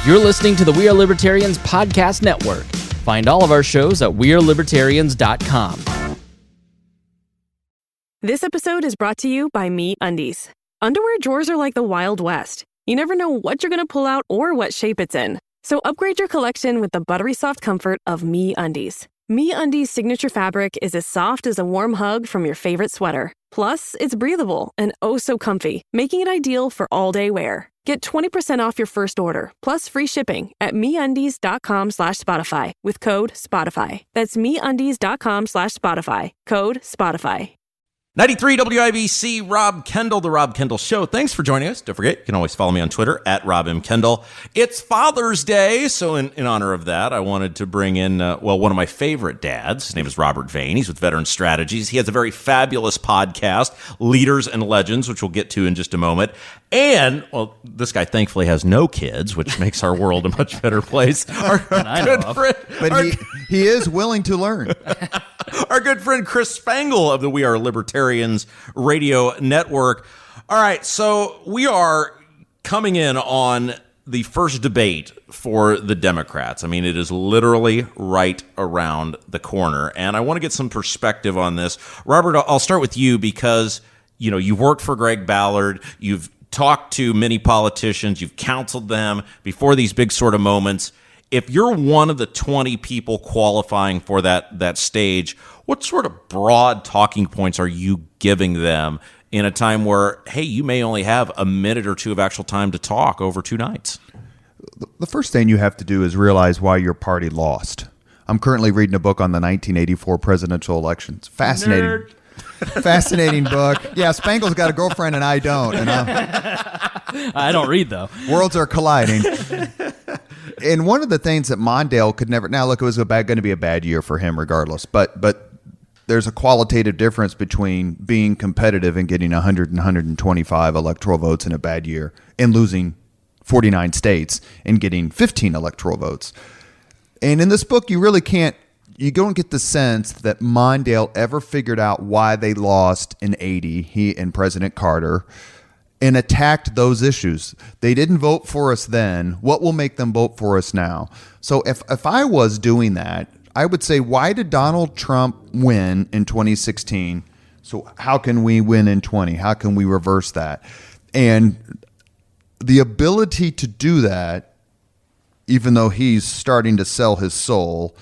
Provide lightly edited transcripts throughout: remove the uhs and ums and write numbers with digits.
You're listening to the We Are Libertarians podcast network. Find all of our shows at wearelibertarians.com. This episode is brought to you by MeUndies. Underwear drawers are like the Wild West. You never know what you're going to pull out or what shape it's in. So upgrade your collection with the buttery soft comfort of MeUndies. MeUndies' signature fabric is as soft as a warm hug from your favorite sweater. Plus, it's breathable and oh so comfy, making it ideal for all-day wear. Get 20% off your first order, plus free shipping at MeUndies.com/Spotify with code SPOTIFY. That's MeUndies.com/Spotify, code SPOTIFY. 93 WIBC, Rob Kendall, The Rob Kendall Show. Thanks for joining us. Don't forget, you can always follow me on Twitter at RobMKendall. It's Father's Day, so in honor of that, I wanted to bring in, one of my favorite dads. His name is Robert Vane. He's with Veteran Strategies. He has a very fabulous podcast, Leaders and Legends, which we'll get to in just a moment. And, well, this guy thankfully has no kids, which makes our world a much better place. Our good friend, but he is willing to learn. Our good friend Chris Spangle of the We Are Libertarians radio network. All right, so we are coming in on the first debate for the Democrats. I mean, it is literally right around the corner, and I want to get some perspective on this. Robert, I'll start with you because, you know, you've worked for Greg Ballard, you've talked to many politicians, you've counseled them before these big sort of moments. If you're one of the 20 people qualifying for that stage, what sort of broad talking points are you giving them in a time where, hey, you may only have a minute or two of actual time to talk over 2 nights? The first thing you have to do is realize why your party lost. I'm currently reading a book on the 1984 presidential elections. Fascinating. Nerd. Fascinating book. Yeah, Spangle's got a girlfriend and I don't. And I don't read, though. Worlds are colliding. And one of the things that Mondale could never... Now, look, it was going to be a bad year for him regardless, but there's a qualitative difference between being competitive and getting 100 and 125 electoral votes in a bad year and losing 49 states and getting 15 electoral votes. And in this book, you really can't... You don't get the sense that Mondale ever figured out why they lost in 80, he and President Carter, and attacked those issues. They didn't vote for us then. What will make them vote for us now? So if I was doing that, I would say, why did Donald Trump win in 2016? So how can we win in 20? How can we reverse that? And the ability to do that, even though he's starting to sell his soul,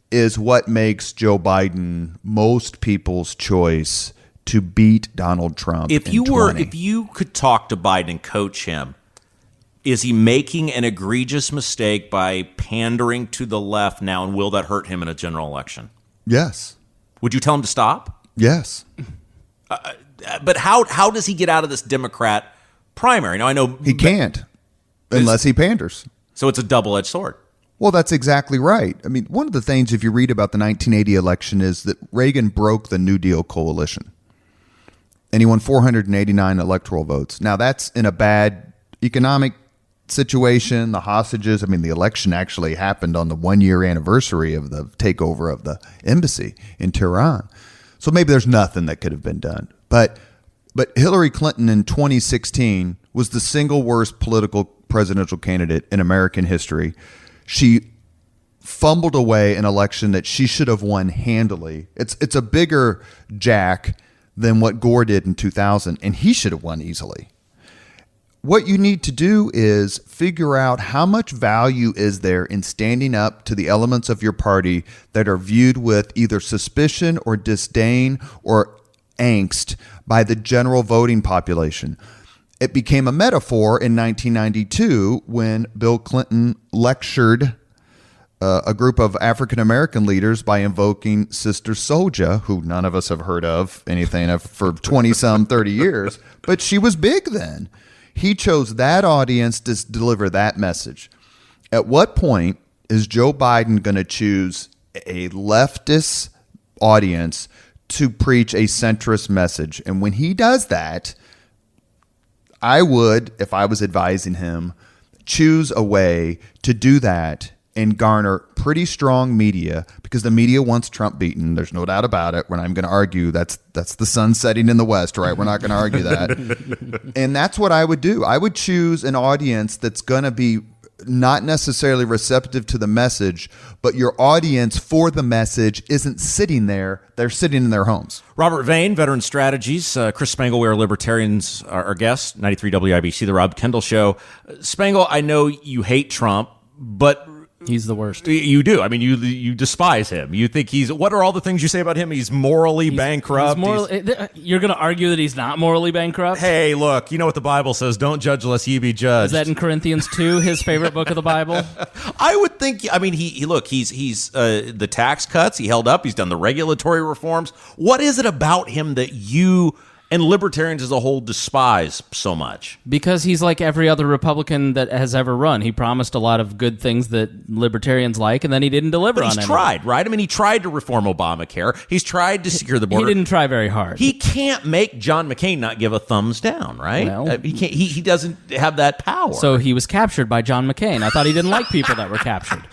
is what makes Joe Biden most people's choice to beat Donald Trump. If you could talk to Biden and coach him, is he making an egregious mistake by pandering to the left now, and will that hurt him in a general election? Yes. Would you tell him to stop? Yes. But how does he get out of this Democrat primary? Now, I know he can't unless he panders. So it's a double-edged sword. Well, that's exactly right. I mean, one of the things, if you read about the 1980 election, is that Reagan broke the New Deal coalition. And he won 489 electoral votes. Now, that's in a bad economic situation, the hostages. I mean, the election actually happened on the 1-year anniversary of the takeover of the embassy in Tehran. So maybe there's nothing that could have been done. But Hillary Clinton in 2016 was the single worst presidential candidate in American history. She fumbled away an election that she should have won handily. It's a bigger jack than what Gore did in 2000, and he should have won easily. What you need to do is figure out how much value is there in standing up to the elements of your party that are viewed with either suspicion or disdain or angst by the general voting population. It became a metaphor in 1992 when Bill Clinton lectured a group of African-American leaders by invoking Sister Souljah, who none of us have heard of anything of for 20-some, 30 years, but she was big then. He chose that audience to deliver that message. At what point is Joe Biden going to choose a leftist audience to preach a centrist message? And when he does that, I would, if I was advising him, choose a way to do that and garner pretty strong media, because the media wants Trump beaten. There's no doubt about it. We're not even going to argue. That's the sun setting in the west, right? We're not going to argue that. And that's what I would do. I would choose an audience that's going to be not necessarily receptive to the message, but your audience for the message isn't sitting there. They're sitting in their homes. Robert Vane, Veteran Strategies. Chris Spangle, We Are Libertarians, our guest, 93 WIBC, The Rob Kendall Show. Spangle, I know you hate Trump, but He's the worst. You do. I mean, you despise him. You think what are all the things you say about him? He's morally bankrupt. You're going to argue that he's not morally bankrupt? Hey, look, you know what the Bible says. Don't judge lest ye be judged. Is that in Corinthians 2, his favorite book of the Bible? I would think, I mean, he's the tax cuts. He held up. He's done the regulatory reforms. What is it about him that you and libertarians as a whole despise so much? Because he's like every other Republican that has ever run. He promised a lot of good things that libertarians like, and then he didn't deliver on it. He's tried, right? I mean, he tried to reform Obamacare. He's tried to secure the border. He didn't try very hard. He can't make John McCain not give a thumbs down, right? Well, he can't. He doesn't have that power. So he was captured by John McCain. I thought he didn't like people that were captured.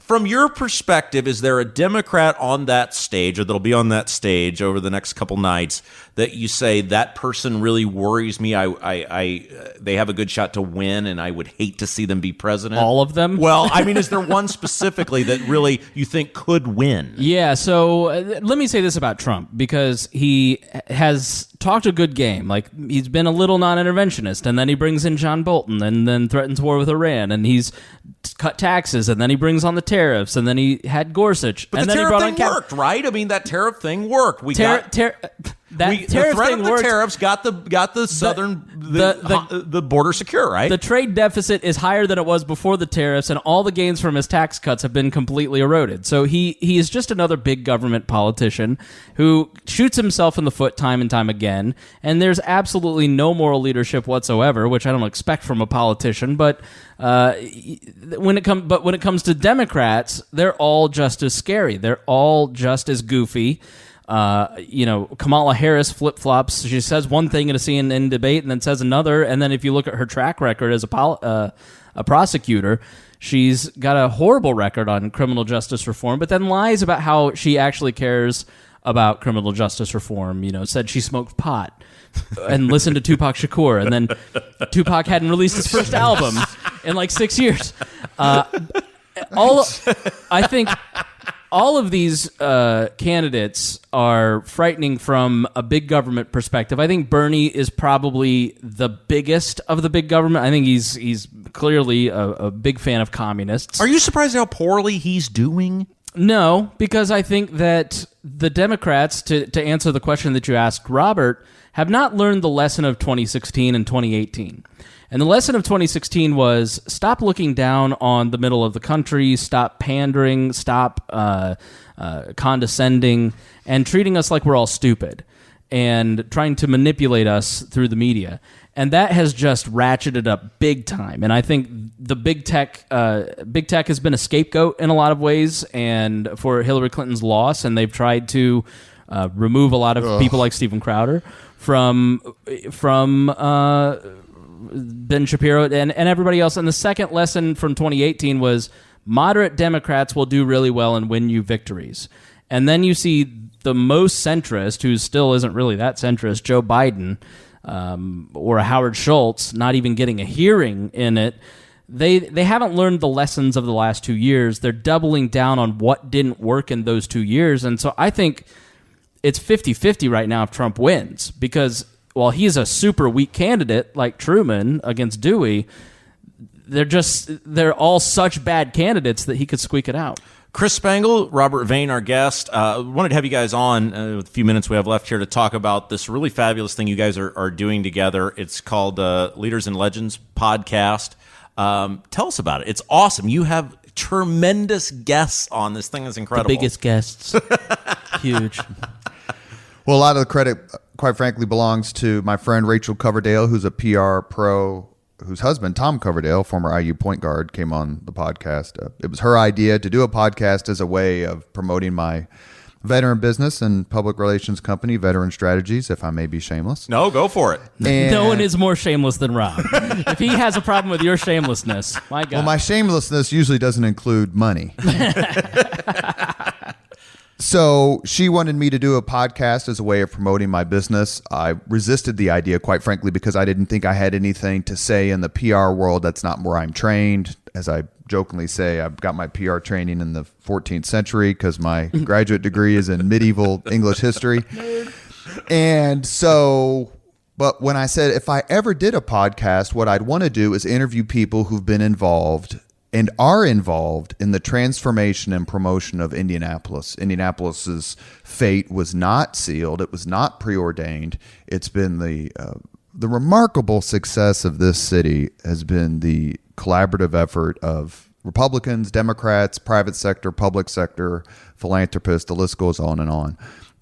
From your perspective, is there a Democrat on that stage, or that'll be on that stage over the next couple nights, that you say that person really worries me? They have a good shot to win, and I would hate to see them be president. All of them? Well, I mean, is there one specifically that really you think could win? Yeah. So let me say this about Trump, because he has talked a good game. Like, he's been a little non-interventionist, and then he brings in John Bolton, and then threatens war with Iran, and he's cut taxes, and then he brings on the tariffs, and then he had Gorsuch, but and the then he tariff brought thing on worked, right? I mean, that tariff thing worked. The threat of the tariffs got the southern the border secure, right? The trade deficit is higher than it was before the tariffs, and all the gains from his tax cuts have been completely eroded. So he is just another big government politician who shoots himself in the foot time and time again. And there's absolutely no moral leadership whatsoever, which I don't expect from a politician. But when it comes to Democrats, they're all just as scary. They're all just as goofy. Kamala Harris flip-flops. She says one thing in a CNN debate and then says another. And then if you look at her track record as a prosecutor, she's got a horrible record on criminal justice reform, but then lies about how she actually cares about criminal justice reform. Said she smoked pot and listened to Tupac Shakur, and then Tupac hadn't released his first album in like 6 years. I think all of these candidates are frightening from a big government perspective. I think Bernie is probably the biggest of the big government. I think he's clearly a big fan of communists. Are you surprised how poorly he's doing? No, because I think that the Democrats, to answer the question that you asked, Robert, have not learned the lesson of 2016 and 2018. And the lesson of 2016 was stop looking down on the middle of the country, stop pandering, stop condescending, and treating us like we're all stupid, and trying to manipulate us through the media. And that has just ratcheted up big time. And I think the big tech has been a scapegoat in a lot of ways, and for Hillary Clinton's loss, and they've tried to remove a lot of people like Steven Crowder from Ben Shapiro and everybody else. And the second lesson from 2018 was moderate Democrats will do really well and win you victories. And then you see the most centrist, who still isn't really that centrist, Joe Biden, or a Howard Schultz, not even getting a hearing in it. They haven't learned the lessons of the last 2 years. They're doubling down on what didn't work in those 2 years. And so I think it's 50-50 right now if Trump wins, because while he's a super weak candidate like Truman against Dewey, they're all such bad candidates that he could squeak it out. Chris Spangle, Robert Vane, our guest. Wanted to have you guys on with a few minutes we have left here to talk about this really fabulous thing you guys are doing together. It's called Leaders and Legends Podcast. Tell us about it. It's awesome. You have tremendous guests on. This thing is incredible. The biggest guests. Huge. Well, a lot of the credit, quite frankly, belongs to my friend Rachel Coverdale, who's a PR pro, whose husband, Tom Coverdale, former IU point guard, came on the podcast. It was her idea to do a podcast as a way of promoting my veteran business and public relations company, Veteran Strategies, if I may be shameless. No, go for it. And no one is more shameless than Rob. If he has a problem with your shamelessness, my God. Well, my shamelessness usually doesn't include money. So she wanted me to do a podcast as a way of promoting my business. I resisted the idea, quite frankly, because I didn't think I had anything to say in the PR world. That's not where I'm trained. As I jokingly say, I've got my PR training in the 14th century because my graduate degree is in medieval English history. And so, but when I said if I ever did a podcast, what I'd want to do is interview people who've been involved and are involved in the transformation and promotion of Indianapolis. Indianapolis's fate was not sealed. It was not preordained. It's been the remarkable success of this city has been the collaborative effort of Republicans, Democrats, private sector, public sector, philanthropists. The list goes on and on.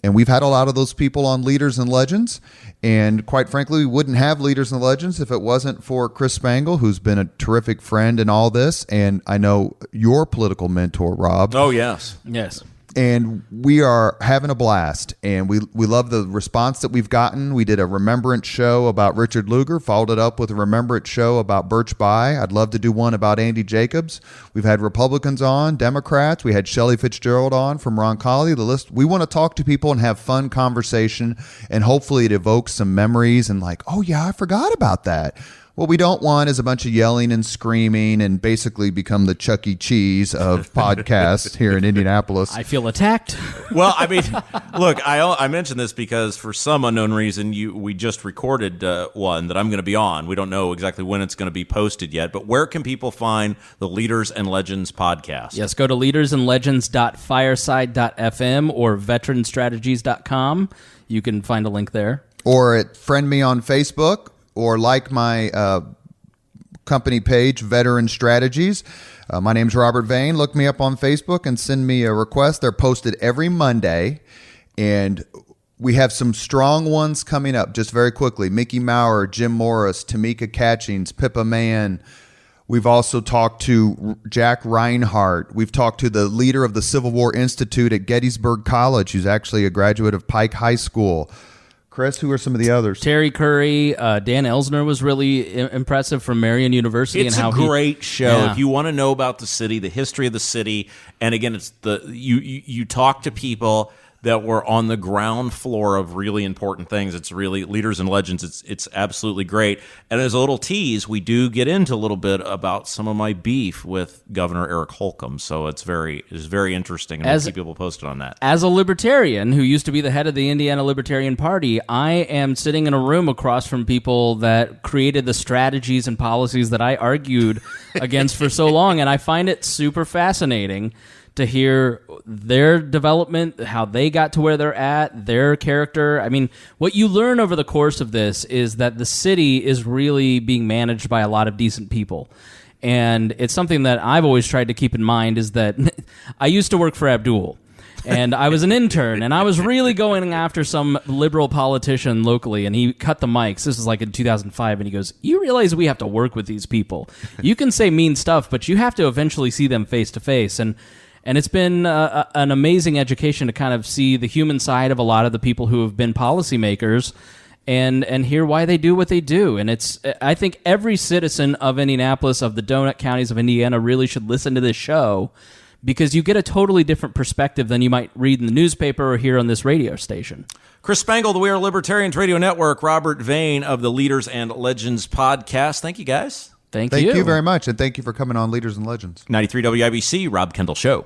And we've had a lot of those people on Leaders and Legends. And quite frankly, we wouldn't have Leaders and Legends if it wasn't for Chris Spangle, who's been a terrific friend in all this. And I know your political mentor, Rob. Oh, yes. Yes. And we are having a blast. And we love the response that we've gotten. We did a remembrance show about Richard Lugar, followed it up with a remembrance show about Birch Bayh. I'd love to do one about Andy Jacobs. We've had Republicans on, Democrats. We had Shelley Fitzgerald on from Roncalli. The list. We want to talk to people and have fun conversation. And hopefully it evokes some memories and like, oh, yeah, I forgot about that. What we don't want is a bunch of yelling and screaming and basically become the Chuck E. Cheese of podcasts here in Indianapolis. I feel attacked. Well, I mean, look, I mentioned this because for some unknown reason, we just recorded one that I'm going to be on. We don't know exactly when it's going to be posted yet, but where can people find the Leaders and Legends podcast? Yes, go to leadersandlegends.fireside.fm or veteranstrategies.com. You can find a link there. Or friend me on Facebook. Or like my company page, Veteran Strategies. My name's Robert Vane. Look me up on Facebook and send me a request. They're posted every Monday. And we have some strong ones coming up just very quickly. Mickey Maurer, Jim Morris, Tamika Catchings, Pippa Mann. We've also talked to Jack Reinhardt. We've talked to the leader of the Civil War Institute at Gettysburg College, who's actually a graduate of Pike High School. Chris, who are some of the others? Terry Curry, Dan Elsner was really impressive from Marion University. It's and how a great show. Yeah. If you want to know about the city, the history of the city, and again, it's you talk to people that were on the ground floor of really important things. It's really Leaders and Legends. It's absolutely great. And as a little tease, we do get into a little bit about some of my beef with Governor Eric Holcomb. So it's very interesting, and we'll keep people posted on that. As a libertarian who used to be the head of the Indiana Libertarian Party, I am sitting in a room across from people that created the strategies and policies that I argued against for so long, and I find it super fascinating to hear their development, how they got to where they're at, their character. I mean, what you learn over the course of this is that the city is really being managed by a lot of decent people. And it's something that I've always tried to keep in mind is that I used to work for Abdul. And I was an intern, and I was really going after some liberal politician locally, and he cut the mics. This is like in 2005, and he goes, "You realize we have to work with these people. You can say mean stuff, but you have to eventually see them face to face." And it's been an amazing education to kind of see the human side of a lot of the people who have been policymakers and hear why they do what they do. And I think every citizen of Indianapolis, of the donut counties of Indiana, really should listen to this show because you get a totally different perspective than you might read in the newspaper or hear on this radio station. Chris Spangle, the We Are Libertarians Radio Network, Robert Vane of the Leaders and Legends podcast. Thank you, guys. Thank you very much, and thank you for coming on Leaders and Legends. 93 WIBC, Rob Kendall Show.